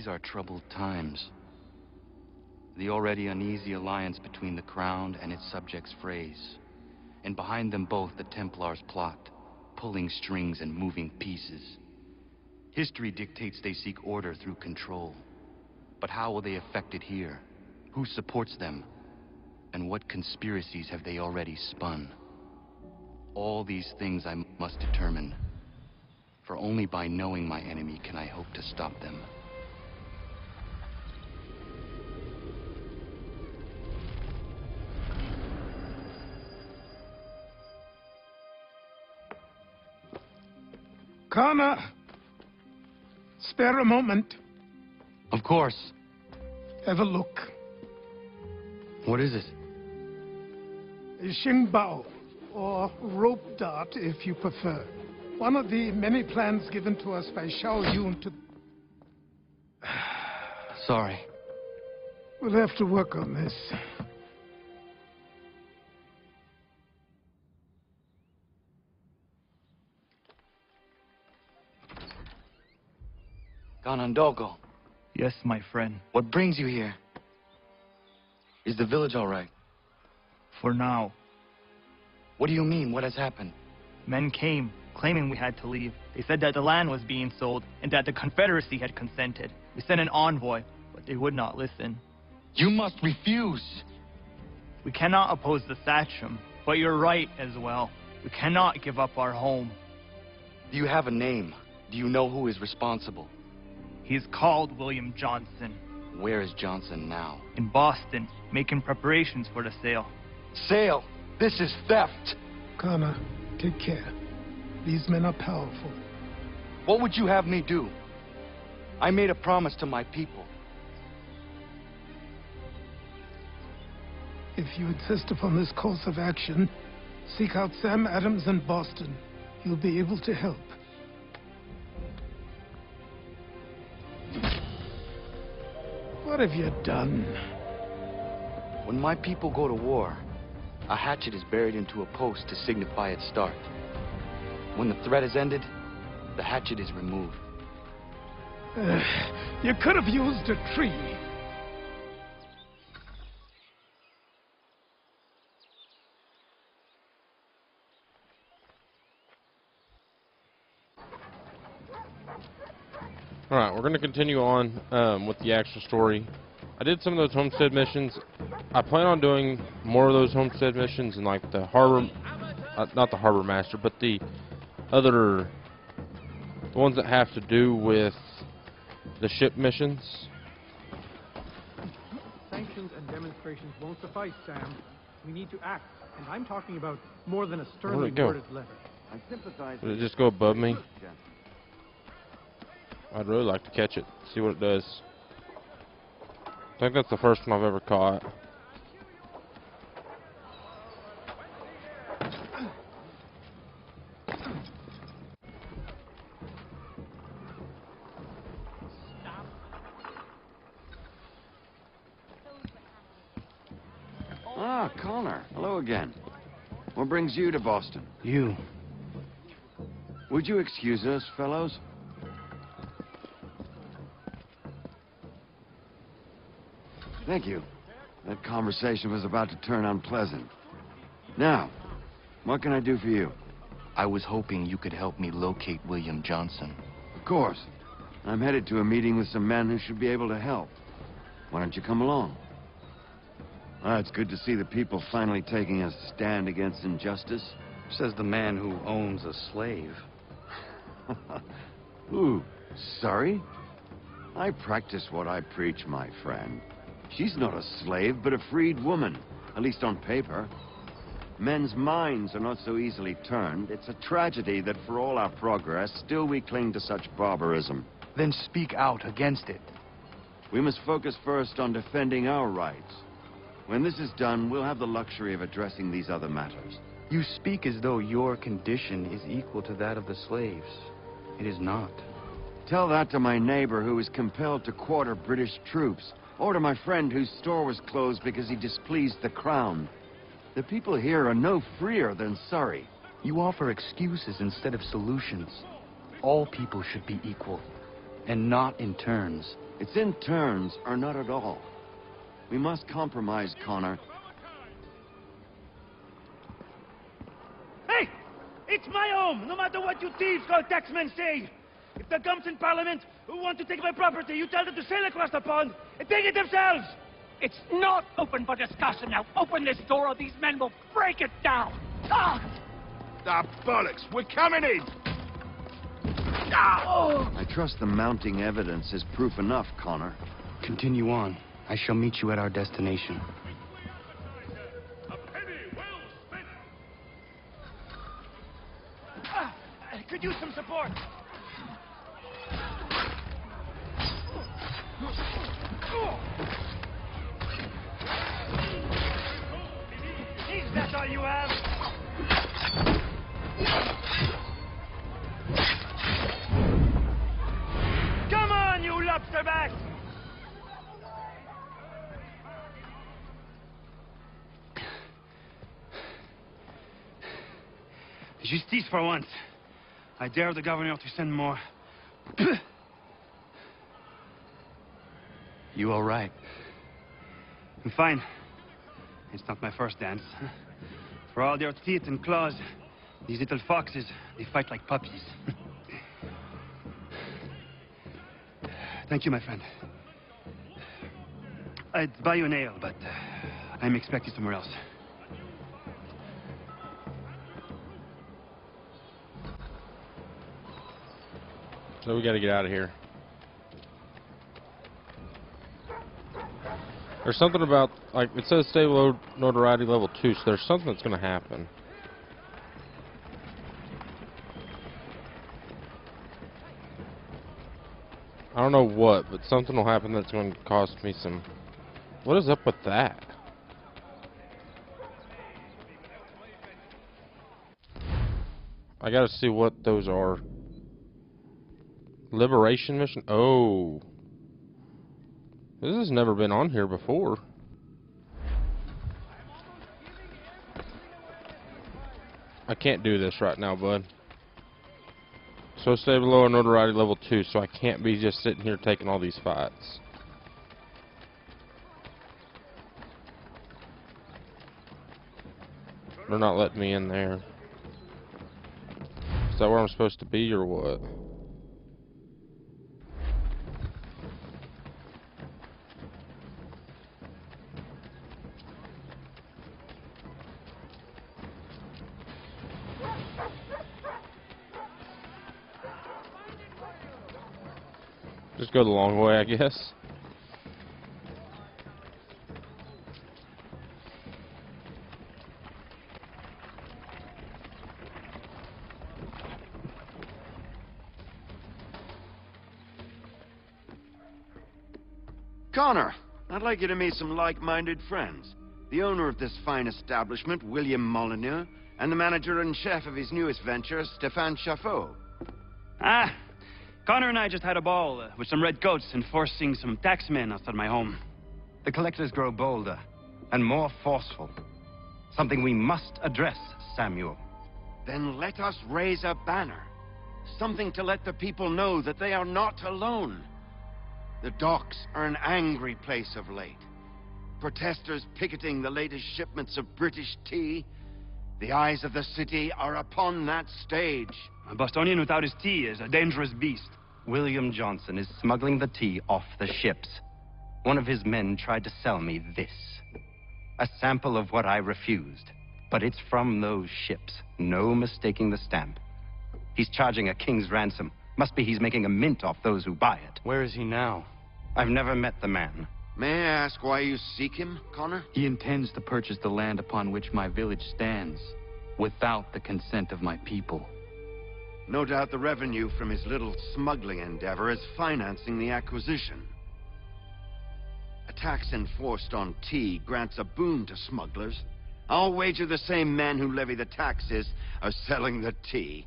are troubled times. The already uneasy alliance between the Crown and its subjects frays. And behind them both the Templars plot, pulling strings and moving pieces. History dictates they seek order through control. But how will they effect it here? Who supports them? And what conspiracies have they already spun? All these things I must determine. For only by knowing my enemy can I hope to stop them. Connor! Spare a moment. Of course. Have a look. What is it? A Xingbao, or rope dart if you prefer. One of the many plans given to us by Xiao Yun to... Sorry. We'll have to work on this. Ganondogo, Yes, my friend. what brings you here? Is the village all right? For now. What do you mean? What has happened? Men came, claiming we had to leave. They said that the land was being sold, and that the Confederacy had consented. We sent an envoy, but they would not listen. You must refuse! We cannot oppose the Sachem, but you're right as well. We cannot give up our home. Do you have a name? Do you know who is responsible? He's called William Johnson. Where is Johnson now? In Boston, making preparations for the sale. Sale! This is theft! Connor, take care. These men are powerful. What would you have me do? I made a promise to my people. If you insist upon this course of action, seek out Sam Adams in Boston. He'll be able to help. What have you done? When my people go to war, a hatchet is buried into a post to signify its start. When the threat is ended, the hatchet is removed. You could have used a tree. Alright, we're going to continue on with the actual story. I did some of those homestead missions. I plan on doing more of those homestead missions in like the harbor, not the harbor master, but the other, the ones that have to do with the ship missions. Sanctions and demonstrations won't suffice, Sam. We need to act, and I'm talking about more than a sternly worded letter. I sympathize. Did it just go above me? I'd really like to catch it, see what it does. I think that's the first one I've ever caught. Ah, Connor. Hello again. What brings you to Boston? You. Would you excuse us, fellows? Thank you. That conversation was about to turn unpleasant. Now, what can I do for you? I was hoping you could help me locate William Johnson. Of course. I'm headed to a meeting with some men who should be able to help. Why don't you come along? Ah, it's good to see the people finally taking a stand against injustice. Says the man who owns a slave. Ooh, sorry? I practice what I preach, my friend. She's not a slave, but a freed woman, at least on paper. Men's minds are not so easily turned. It's a tragedy that for all our progress, still we cling to such barbarism. Then speak out against it. We must focus first on defending our rights. When this is done, we'll have the luxury of addressing these other matters. You speak as though your condition is equal to that of the slaves. It is not. Tell that to my neighbor who was compelled to quarter British troops, or to my friend whose store was closed because he displeased the Crown. The people here are no freer than Surrey. You offer excuses instead of solutions. All people should be equal, and not in turns. Its in turns or not at all. We must compromise, Connor. Hey! It's my home, no matter what you thieves called taxmen say. If the gumps in Parliament who want to take my property, you tell them to sail across the pond and take it themselves! It's not open for discussion now. Open this door or these men will break it down. Ah! Ah, bollocks! We're coming in! I trust the mounting evidence is proof enough, Connor. Continue on. I shall meet you at our destination. I could use some support. Is that all you have? Come on, you lobsterback! Justice for once. I dare the governor to send more. You all right? I'm fine. It's not my first dance. For all their teeth and claws, these little foxes, they fight like puppies. Thank you, my friend. I'd buy you an ale, but I'm expected somewhere else. So we gotta get out of here. There's something about, like, it says stable notoriety level 2, so there's something that's gonna happen. I don't know what, but something will happen that's going to cost me some... What is up with that? I gotta see what those are. Liberation mission? Oh. This has never been on here before. I can't do this right now, bud. So stay below a notoriety level 2, so I can't be just sitting here taking all these fights. They're not letting me in there. Is that where I'm supposed to be or what? Just go the long way, I guess. Connor, I'd like you to meet some like-minded friends. The owner of this fine establishment, William Molyneux, and the manager and chef of his newest venture, Stéphane Chaffeau. Ah, Connor and I just had a ball with some redcoats enforcing some taxmen outside my home. The collectors grow bolder and more forceful. Something we must address, Samuel. Then let us raise a banner. Something to let the people know that they are not alone. The docks are an angry place of late. Protesters picketing the latest shipments of British tea. The eyes of the city are upon that stage. A Bostonian without his tea is a dangerous beast. William Johnson is smuggling the tea off the ships. One of his men tried to sell me this. A sample of what I refused. But it's from those ships. No mistaking the stamp. He's charging a king's ransom. Must be he's making a mint off those who buy it. Where is he now? I've never met the man. May I ask why you seek him, Connor? He intends to purchase the land upon which my village stands, without the consent of my people. No doubt the revenue from his little smuggling endeavor is financing the acquisition. A tax enforced on tea grants a boon to smugglers. I'll wager the same men who levy the taxes are selling the tea.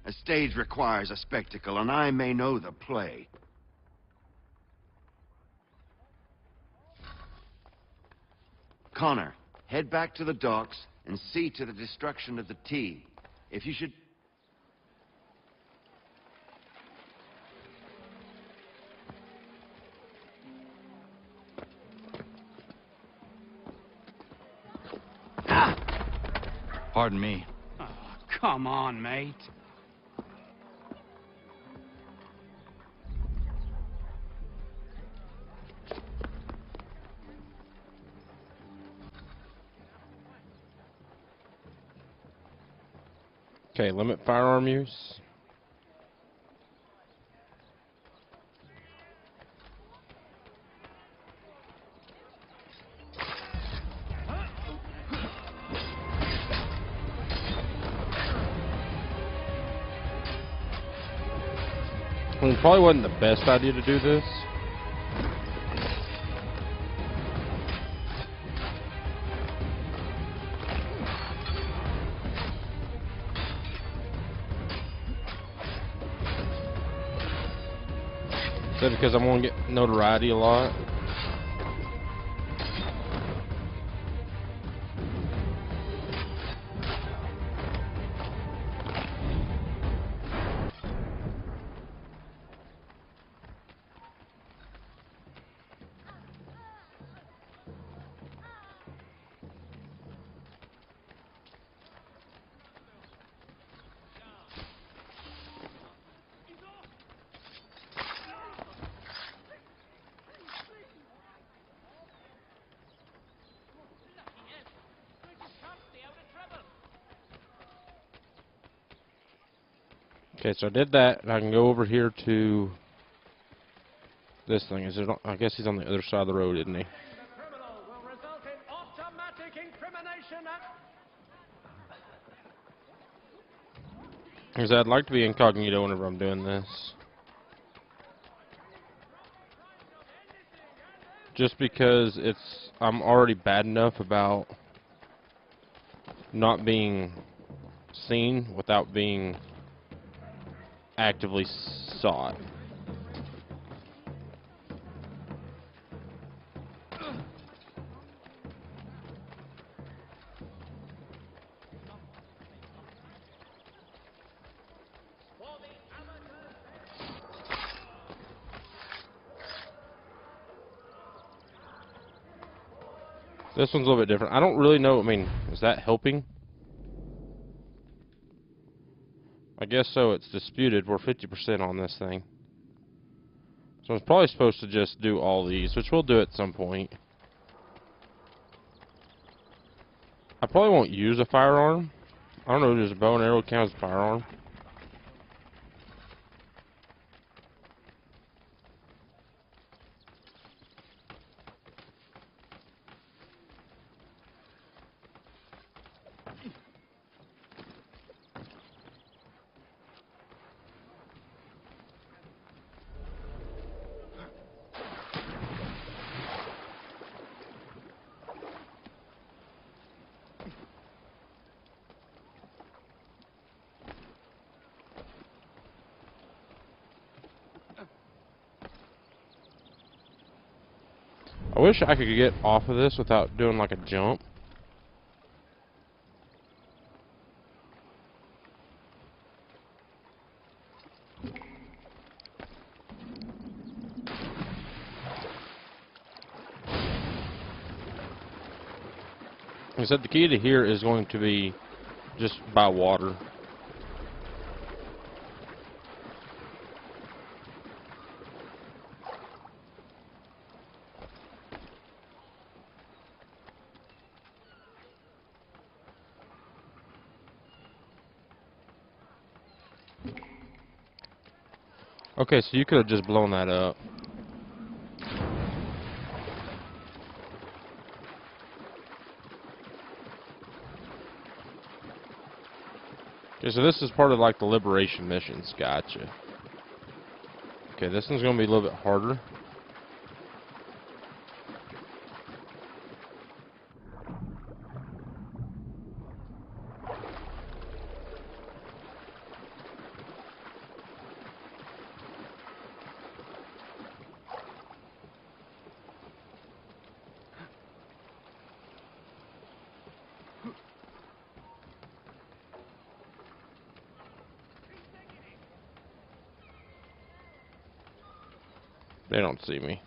A stage requires a spectacle, and I may know the play. Connor, head back to the docks and see to the destruction of the tea. If you should... Pardon me. Oh, come on, mate. Okay, limit firearm use. I mean, probably wasn't the best idea to do this. Is that because I'm going to get notoriety a lot? Okay, so I did that, and I can go over here to this thing. Is it? I guess he's on the other side of the road, isn't he? Because I'd like to be incognito whenever I'm doing this. Just because I'm already bad enough about not being seen without being actively sought. This one's a little bit different. I don't really know. I mean, is that helping? I guess so. It's disputed. We're 50% on this thing. So I'm probably supposed to just do all these, which we'll do at some point. I probably won't use a firearm. I don't know if there's a bow and arrow count as a firearm. I wish I could get off of this without doing like a jump. Like I said, the key to here is going to be just by water. Okay, so you could have just blown that up. Okay, so this is part of like the liberation missions. Gotcha. Okay, this one's going to be a little bit harder. They don't see me.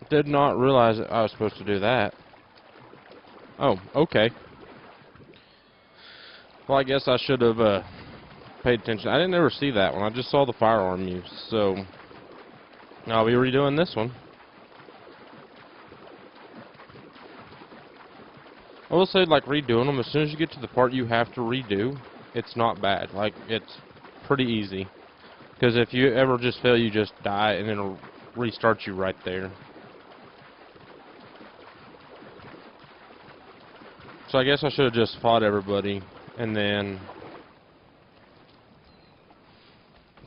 Did not realize that I was supposed to do that. Oh, okay. Well, I guess I should have paid attention. I didn't ever see that one. I just saw the firearm use. So, I'll be redoing this one. I will say, like, redoing them, as soon as you get to the part you have to redo, it's not bad. Like, it's pretty easy. Because if you ever just fail, you just die, and it'll restart you right there. So I guess I should have just fought everybody, and then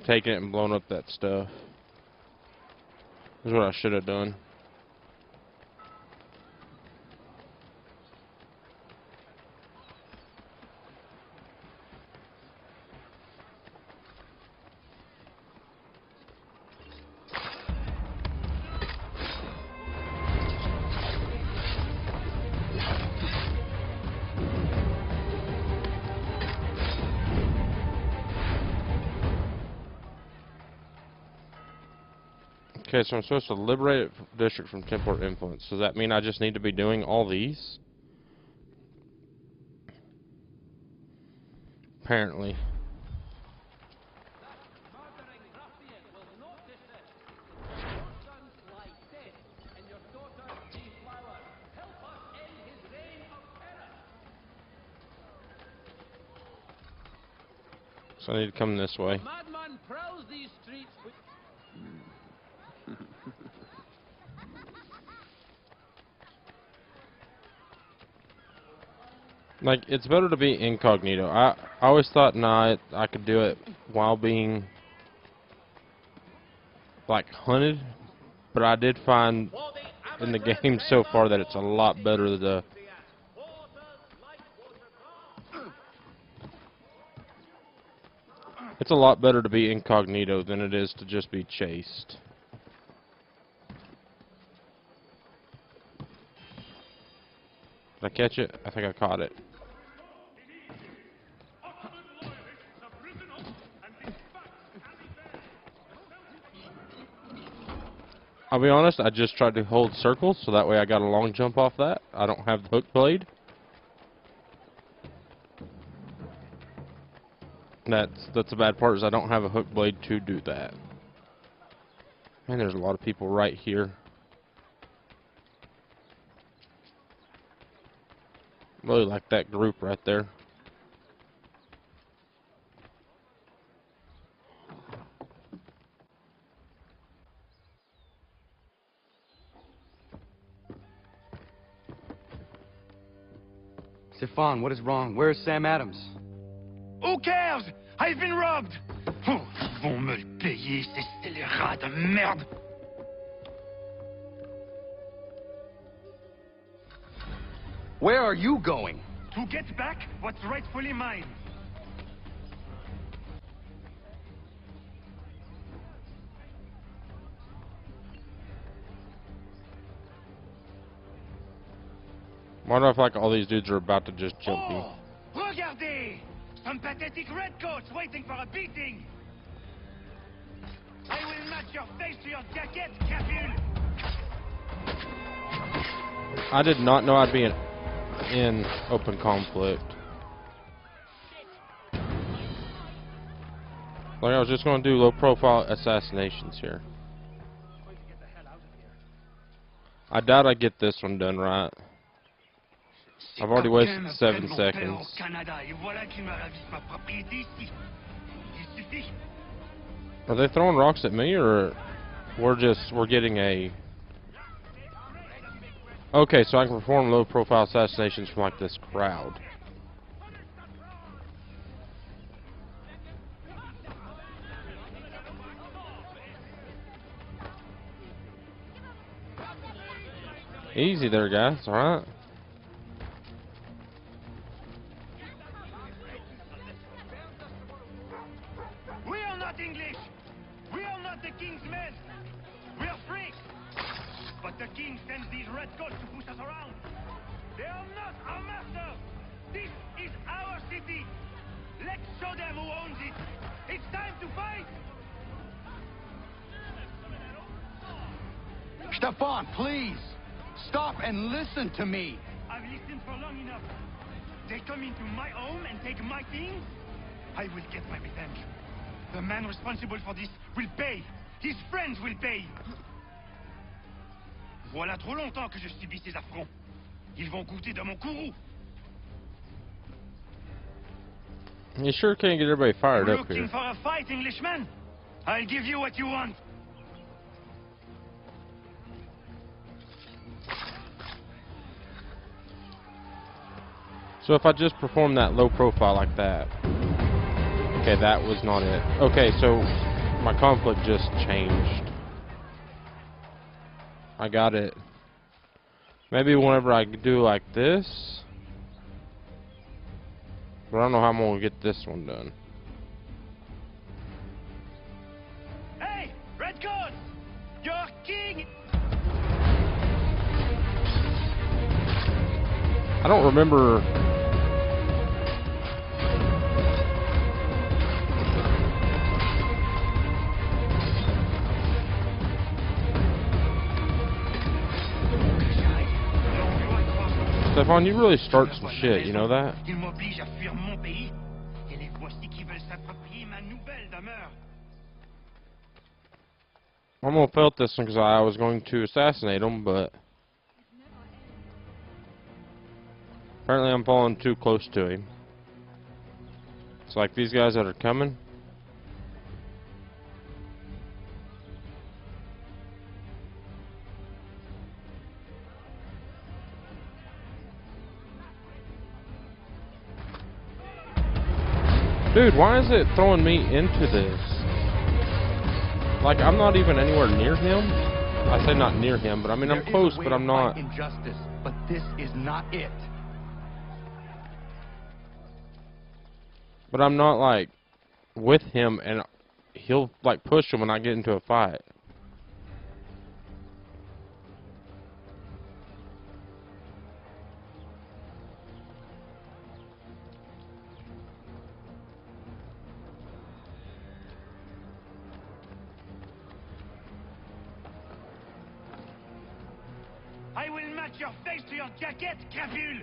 taken it and blown up that stuff. That's what I should have done. Okay, so I'm supposed to liberate the district from Templar influence. Does that mean I just need to be doing all these? Apparently. So I need to come this way. Like, it's better to be incognito. I always thought, nah, I could do it while being, like, hunted. But I did find in the game so far that it's a lot better to... It's a lot better to be incognito than it is to just be chased. Did I catch it? I think I caught it. I'll be honest, I just tried to hold circles, so that way I got a long jump off that. I don't have the hook blade. That's the bad part, is I don't have a hook blade to do that. Man, there's a lot of people right here. Really like that group right there. Stefan, what is wrong? Where is Sam Adams? Who cares? I've been robbed! Oh, ils vont me le payer, ces scélérats de merde! Where are you going? To get back what's rightfully mine. Why do I feel like all these dudes are about to just jump me? Oh, regardez! Some pathetic redcoats waiting for a beating! I will match your face to your jacket, Capule! I did not know I'd be in open conflict. Like, I was just going to do low-profile assassinations here. I doubt I get this one done right. I've already wasted 7 seconds. Are they throwing rocks at me, or we're getting a... Okay, so I can perform low-profile assassinations from, like, this crowd. Easy there, guys, alright? We are not English! We are not the king's men! We are free! But the king sends these redcoats to push us around! They are not our master! This is our city! Let's show them who owns it! It's time to fight! Stefan, please! Stop and listen to me! I've listened for long enough. They come into my home and take my things? I will get my revenge. The man responsible for this will pay. His friends will pay. Voilà trop longtemps que je subis ces affronts. Ils vont goûter de mon courroux. You sure can't get everybody fired up Looking here. for a fight, Englishman? I'll give you what you want. So if I just perform that low profile like that. Okay, that was not it. Okay, so my conflict just changed. I got it. Maybe whenever I do like this. But I don't know how I'm going to get this one done. Hey, Redcoat! You're king! I don't remember. Stefan, you really start some shit, you know that? Il m'oblige à fuir mon pays. Et les voici qui veulent s'approprier ma nouvelle demeure. I'm gonna fail this one because I was going to assassinate him, but apparently I'm falling too close to him. It's like these guys that are coming. Dude, why is it throwing me into this? Like, I'm not even anywhere near him. I say not near him, but I mean, I'm close, but I'm not. Injustice, but this is not it. But I'm not, like, with him, and he'll, like, push him when I get into a fight. I will match your face to your jacket, crapule!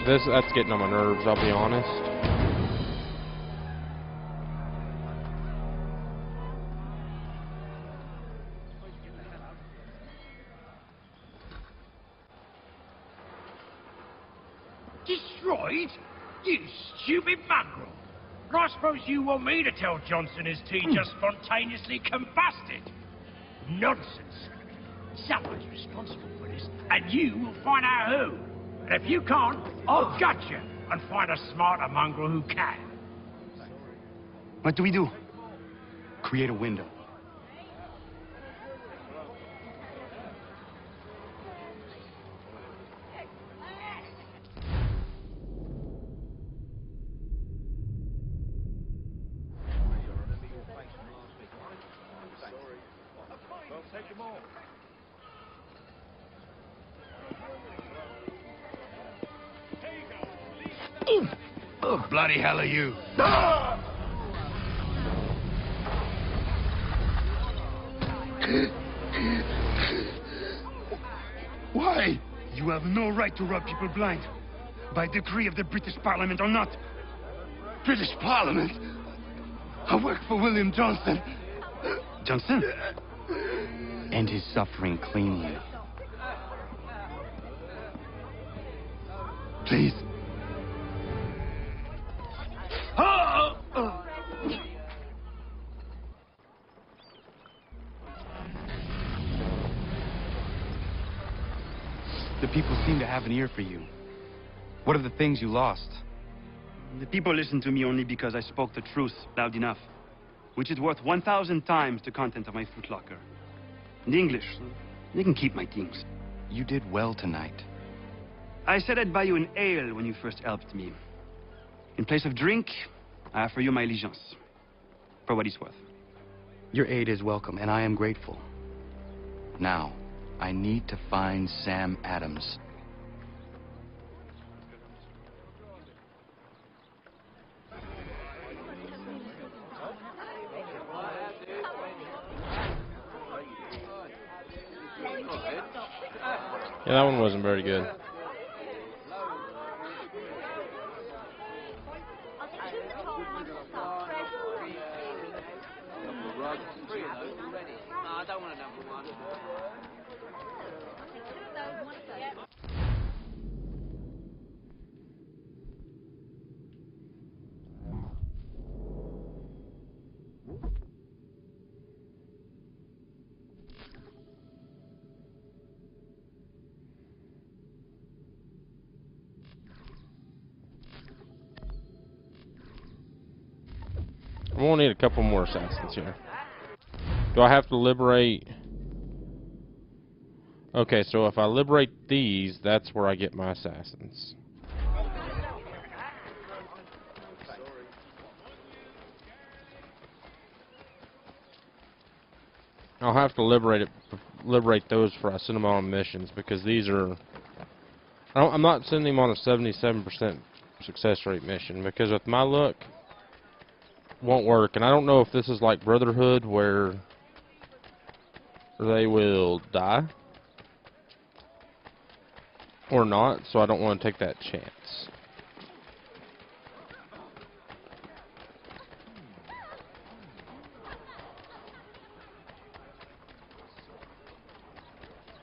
That's getting on my nerves, I'll be honest. Destroyed? You stupid mongrel! I suppose you want me to tell Johnson his tea just spontaneously combusted? Nonsense. Someone's responsible for this, and you will find out who. And if you can't, I'll gut you and find a smarter mongrel who can. What do we do? Create a window. Oh, bloody hell are you? Why? You have no right to rob people blind. By decree of the British Parliament or not. British Parliament? I work for William Johnson. Johnson? End his suffering cleanly. Please. The people seem to have an ear for you. What are the things you lost? The people listen to me only because I spoke the truth loud enough. Which is worth 1,000 times the content of my footlocker. In English, they can keep my things. You did well tonight. I said I'd buy you an ale when you first helped me. In place of drink, I offer you my allegiance. For what it's worth. Your aid is welcome, and I am grateful. Now, I need to find Sam Adams. Yeah, that one wasn't very good. I'm gonna need a couple more assassins here. Do I have to liberate? Okay, so if I liberate these, that's where I get my assassins. I'll have to liberate those before I send them on missions, because these are. I'm not sending them on a 77% success rate mission, because with my luck, won't work. And I don't know if this is like Brotherhood where they will die or not, so I don't want to take that chance.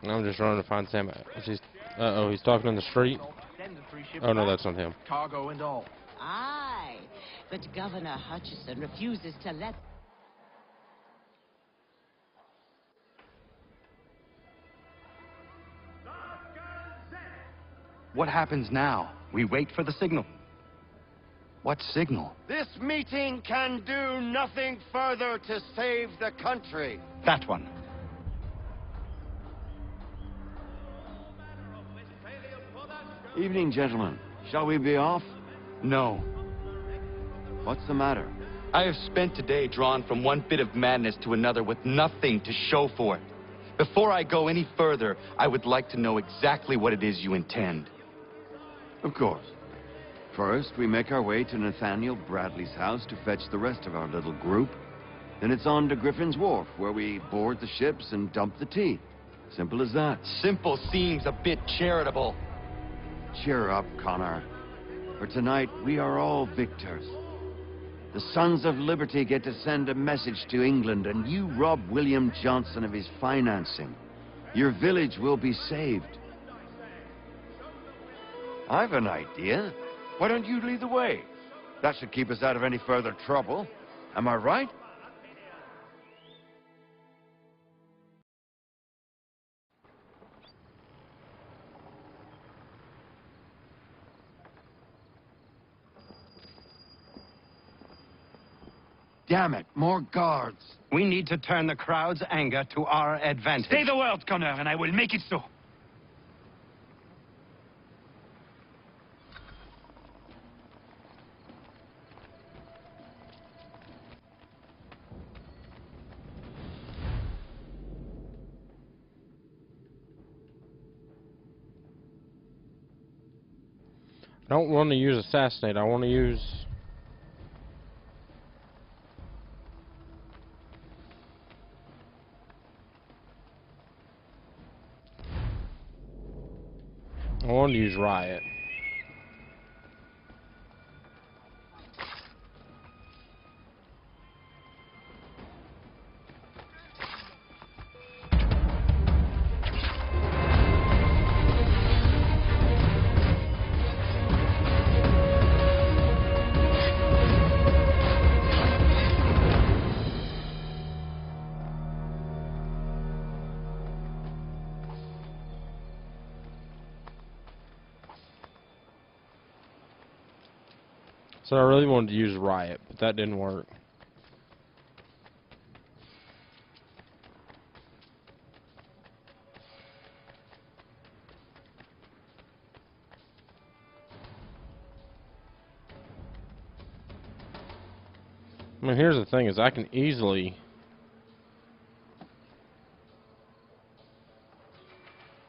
And I'm just running to find Sam. Uh-oh, he's talking in the street. Oh no, that's not him. Cargo and all. Aye, but Governor Hutchison refuses to let... What happens now? We wait for the signal. What signal? This meeting can do nothing further to save the country. That one. Evening, gentlemen. Shall we be off? No. What's the matter? I have spent today drawn from one bit of madness to another with nothing to show for it. Before I go any further, I would like to know exactly what it is you intend. Of course. First, we make our way to Nathaniel Bradley's house to fetch the rest of our little group. Then it's on to Griffin's Wharf, where we board the ships and dump the tea. Simple as that. Simple seems a bit charitable. Cheer up, Connor. For tonight, we are all victors. The Sons of Liberty get to send a message to England, and you rob William Johnson of his financing. Your village will be saved. I've an idea. Why don't you lead the way? That should keep us out of any further trouble. Am I right? Damn it, more guards. We need to turn the crowd's anger to our advantage. Say the word, Connor, and I will make it so. I don't want to use assassinate. I want to use... I want to use riot. So I really wanted to use riot, but that didn't work. I mean, here's the thing, is I can easily...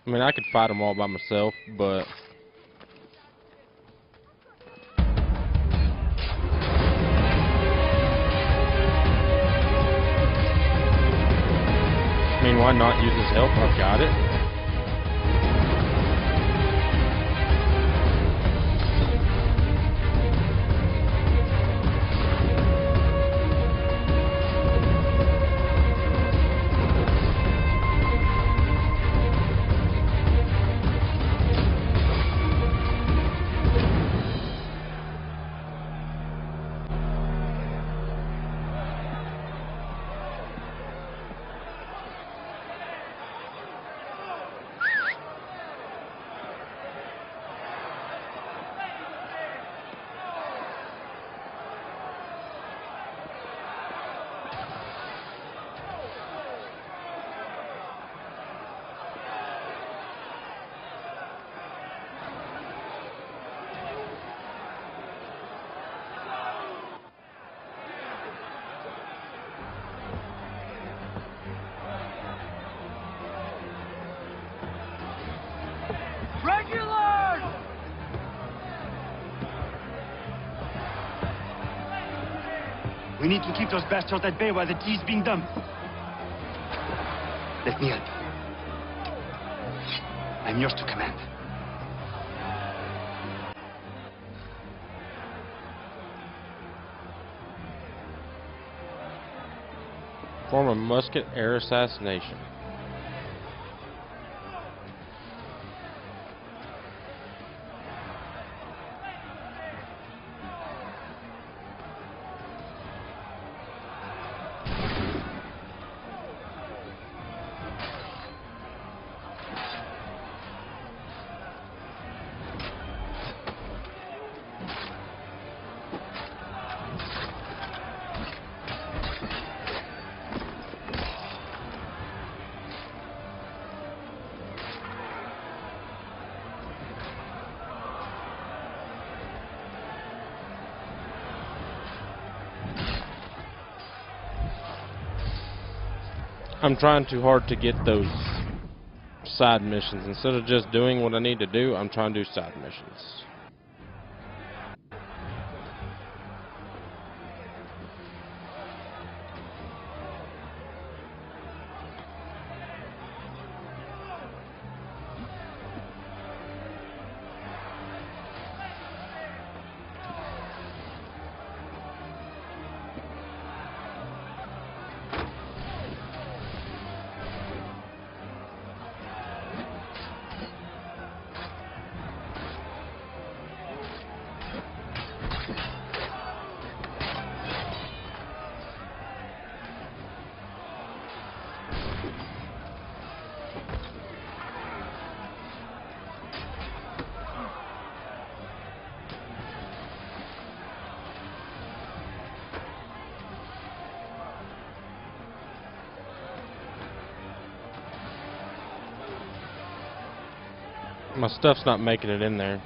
I mean, I could fight them all by myself, but... I mean, why not use his help? I've got it. We need to keep those bastards at bay while the tea is being dumped. Let me help. I'm yours to command. Form a musket air assassination. I'm trying too hard to get those side missions. Instead of just doing what I need to do, I'm trying to do side missions. My stuff's not making it in there.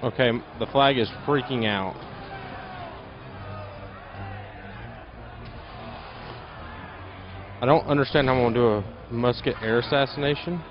Okay, the flag is freaking out. I don't understand how I'm going to do a musket air assassination.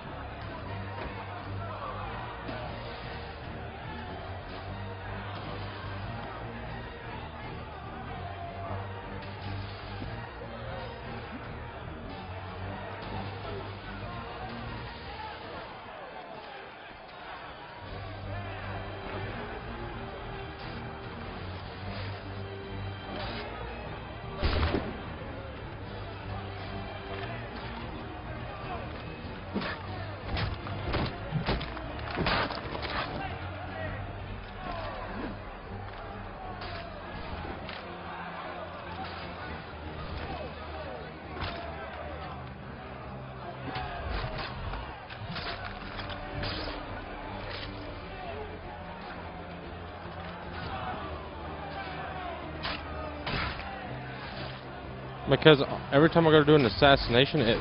Because every time I go to do an assassination, it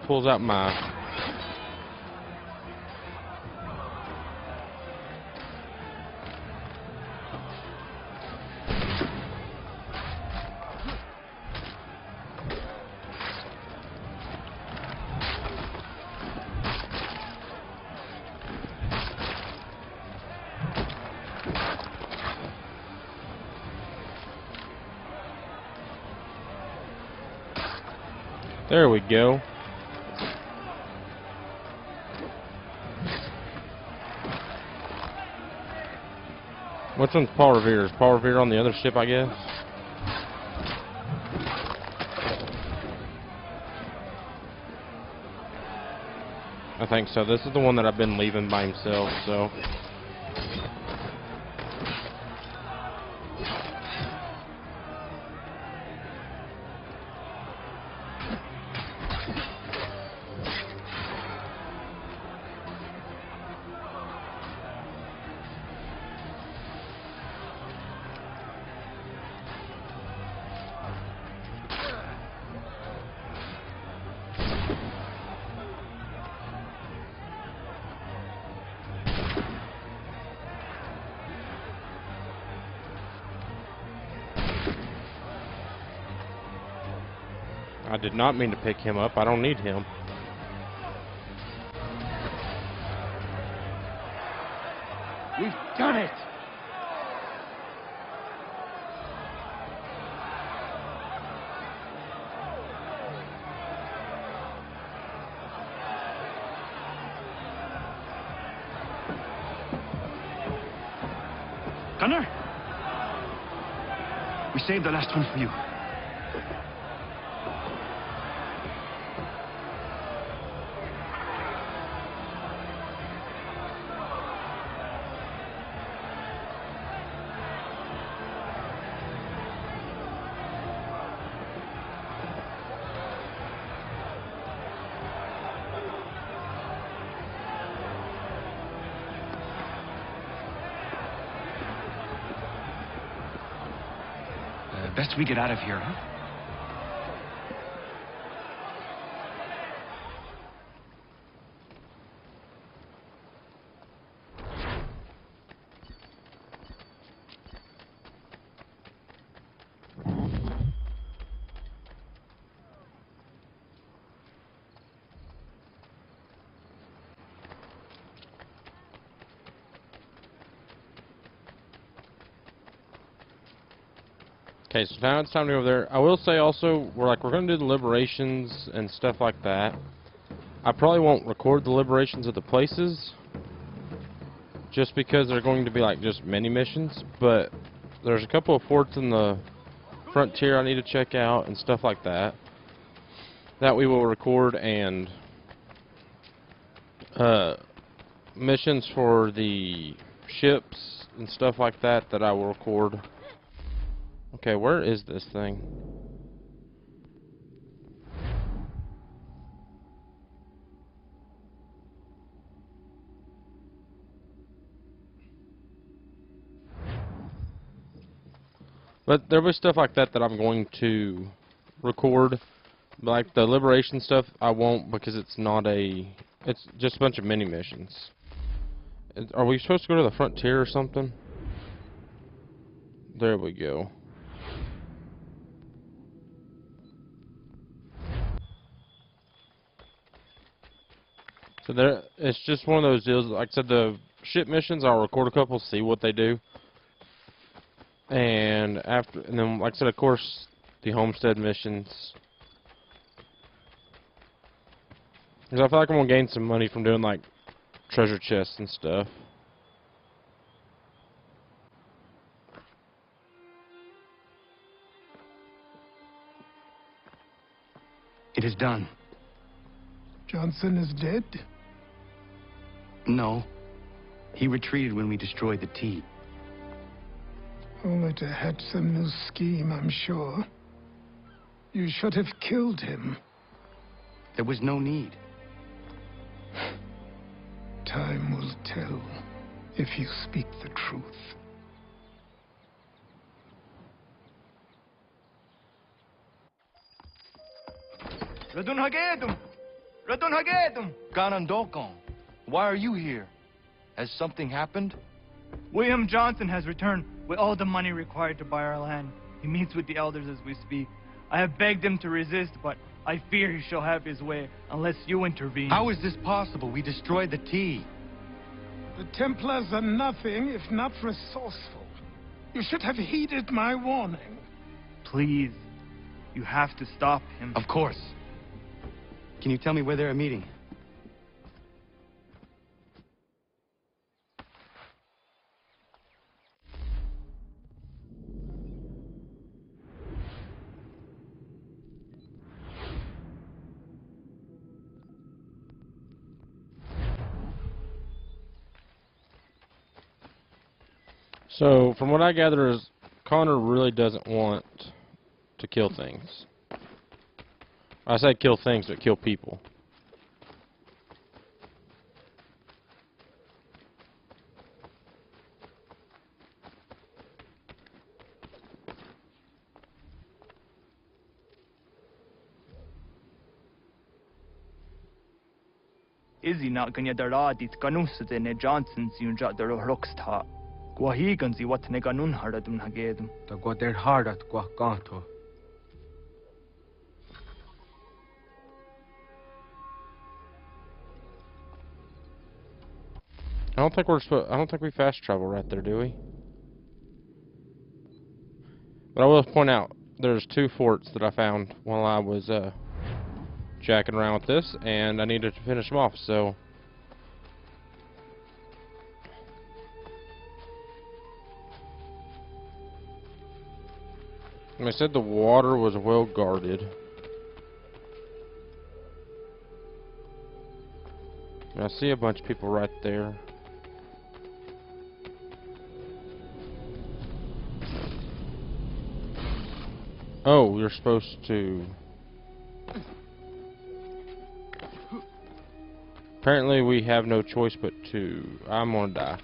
pulls out my... There we go. Which one's Paul Revere? Is Paul Revere on the other ship, I guess? I think so. This is the one that I've been leaving by himself, so... I did not mean to pick him up. I don't need him. We've done it! Gunner? We saved the last one for you. Best we get out of here, huh? Okay, so now it's time to go over there. I will say also, we're going to do the liberations and stuff like that. I probably won't record the liberations of the places, just because they're going to be like just mini missions. But there's a couple of forts in the frontier I need to check out and stuff like that. That we will record, and missions for the ships and stuff like that I will record. Okay, where is this thing? But there'll be stuff like that I'm going to record. Like the liberation stuff, I won't, because it's not a... It's just a bunch of mini missions. Are we supposed to go to the frontier or something? There we go. So there, it's just one of those deals. Like I said, the ship missions, I'll record a couple, see what they do, and then, like I said, of course, the homestead missions. Because I feel like I'm gonna gain some money from doing like treasure chests and stuff. It is done. Johnson is dead? No. He retreated when we destroyed the T. Only to hatch some new scheme, I'm sure. You should have killed him. There was no need. Time will tell if you speak the truth. Radun Hagedum! Radun Hagedum! Ganondokon, why are you here? Has something happened? William Johnson has returned with all the money required to buy our land. He meets with the elders as we speak. I have begged him to resist, but I fear he shall have his way unless you intervene. How is this possible? We destroyed the T. The Templars are nothing if not resourceful. You should have heeded my warning. Please, you have to stop him. Of course. Can you tell me where they're meeting? So, from what I gather is, Connor really doesn't want to kill things. I say kill things, but kill people. Izzy not gonna daradi kanusate ne Johnson's yunja der rocksta. Guahiganzi what ne ganun haradum hagedum. The goder hardat guakanto. I don't think we fast travel right there, do we? But I will point out, there's 2 forts that I found while I was jacking around with this, and I needed to finish them off, so... I said the water was well guarded. And I see a bunch of people right there. Oh, you're supposed to... Apparently we have no choice but to... I'm gonna die.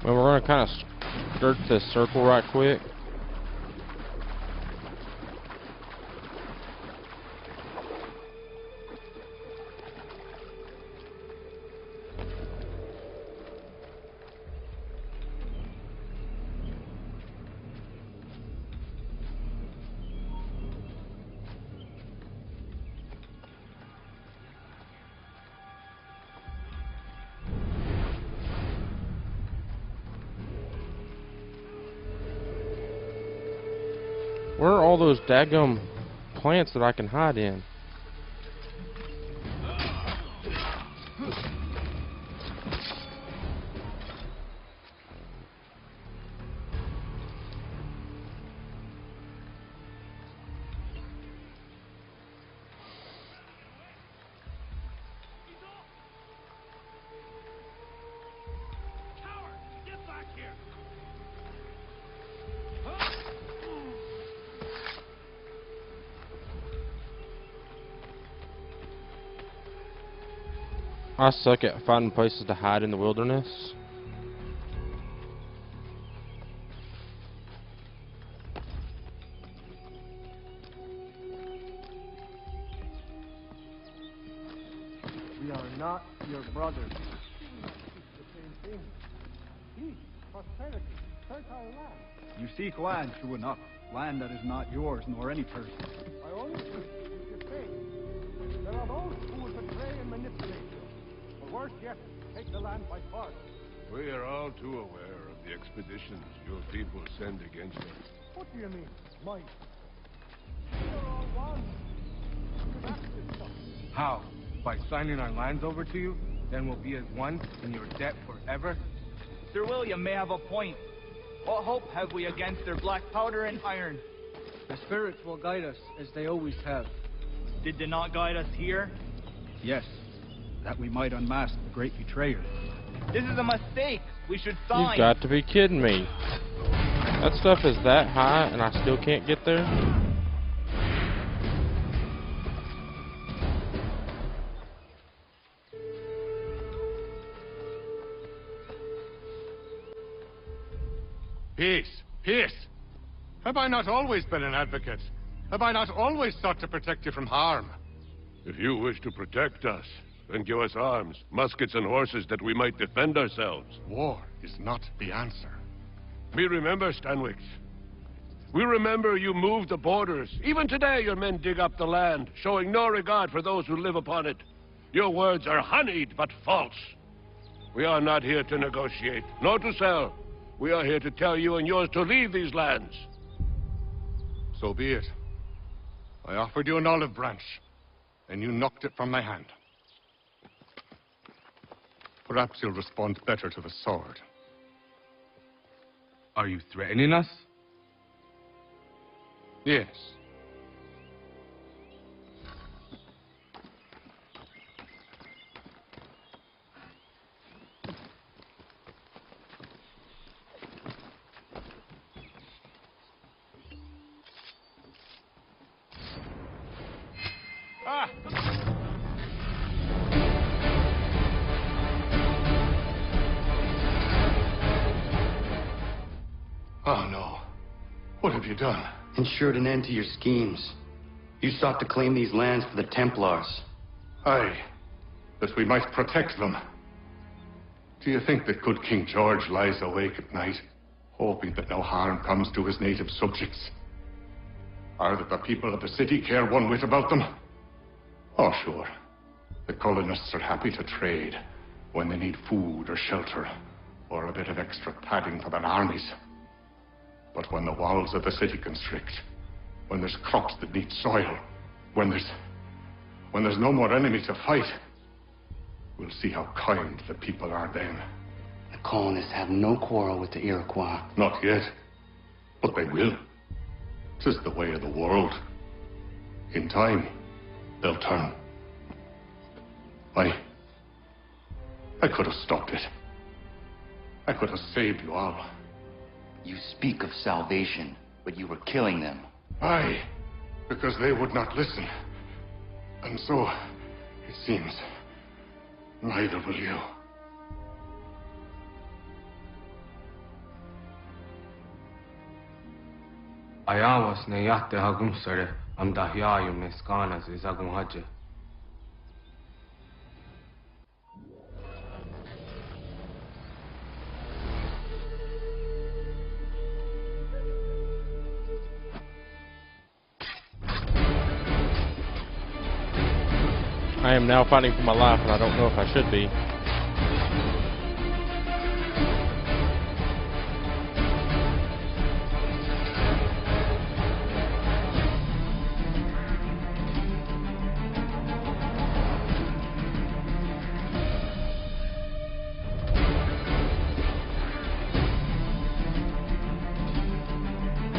Well, we're gonna kind of skirt this circle right quick. Where are all those daggum plants that I can hide in? I suck at finding places to hide in the wilderness. We are not your brothers. The same thing. Peace, prosperity, fertile land. You seek land, true enough. Land that is not yours, nor any person. I only seek your faith. There are those who will betray and manipulate you. Or worse yet, take the land by force. We are all too aware of the expeditions your people send against us. What do you mean, mine? We are all one. You have to stop. How? By signing our lands over to you? Then we'll be as one in your debt forever? Sir William may have a point. What hope have we against their black powder and iron? The spirits will guide us, as they always have. Did they not guide us here? Yes, that we might unmask the great betrayer. This is a mistake. We should sign. You've got to be kidding me. That stuff is that high and I still can't get there? Peace! Peace! Have I not always been an advocate? Have I not always sought to protect you from harm? If you wish to protect us, then give us arms, muskets and horses that we might defend ourselves. War is not the answer. We remember, Stanwix. We remember you moved the borders. Even today your men dig up the land, showing no regard for those who live upon it. Your words are honeyed, but false. We are not here to negotiate, nor to sell. We are here to tell you and yours to leave these lands. So be it. I offered you an olive branch, and you knocked it from my hand. Perhaps you'll respond better to the sword. Are you threatening us? Yes. Oh no. What have you done? ensured an end to your schemes. You sought to claim these lands for the Templars. Aye, that we might protect them. Do you think that good King George lies awake at night, hoping that no harm comes to his native subjects? Or that the people of the city care one whit about them? Oh, sure. The colonists are happy to trade when they need food or shelter, or a bit of extra padding for their armies. But when the walls of the city constrict, when there's crops that need soil, when there's no more enemy to fight, we'll see how kind the people are then. The colonists have no quarrel with the Iroquois. Not yet, but they will. 'Tis the way of the world. In time, they'll turn. I could have stopped it. I could have saved you all. You speak of salvation, but you were killing them. Aye, because they would not listen. And so, it seems, neither will you. Ayawas ne yate hagum sare am dahyayu meskanas izagum haje. I am now fighting for my life, and I don't know if I should be.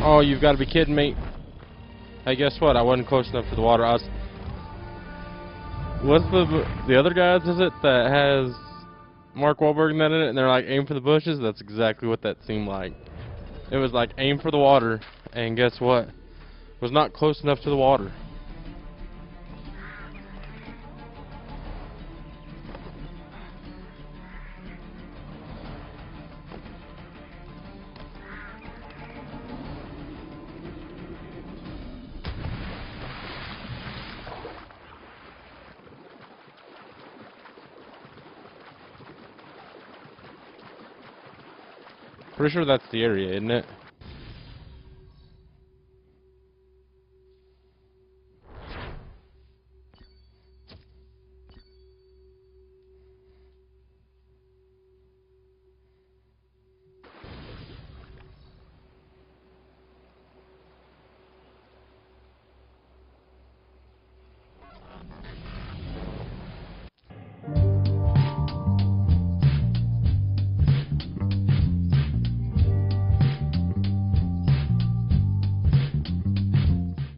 Oh, you've got to be kidding me. Hey, guess what? I wasn't close enough to the water. What's the other guys, is it, that has Mark Wahlberg in it, and they're like, aim for the bushes? That's exactly what that seemed like. It was like, aim for the water, and guess what? Was not close enough to the water. Pretty sure that's the area, isn't it?